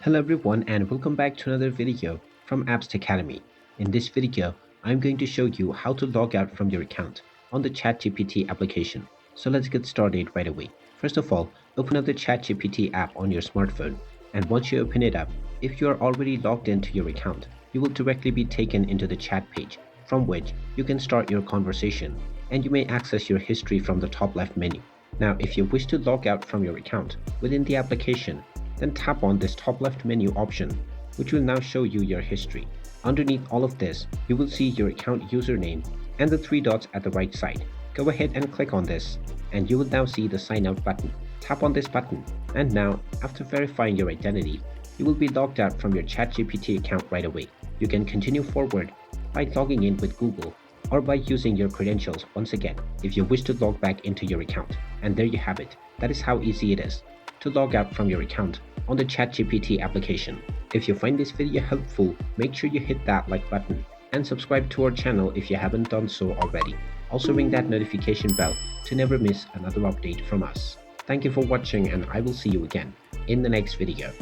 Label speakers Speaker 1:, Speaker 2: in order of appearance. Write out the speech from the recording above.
Speaker 1: Hello everyone and welcome back to another video from Apps Academy. In this video, I'm going to show you how to log out from your account on the ChatGPT application. So let's get started right away. First of all, open up the ChatGPT app on your smartphone, and once you open it up, if you are already logged into your account, you will directly be taken into the chat page from which you can start your conversation, and you may access your history from the top left menu. Now, if you wish to log out from your account within the application, then tap on this top left menu option, which will now show you your history. Underneath all of this, you will see your account username and the three dots at the right side. Go ahead and click on this, and you will now see the sign out button. Tap on this button, and now, after verifying your identity, you will be logged out from your ChatGPT account right away. You can continue forward by logging in with Google or by using your credentials once again if you wish to log back into your account. And there you have it. That is how easy it is to log out from your account on the ChatGPT application. If you find this video helpful, make sure you hit that like button and subscribe to our channel if you haven't done so already. Also ring that notification bell to never miss another update from us. Thank you for watching, and I will see you again in the next video.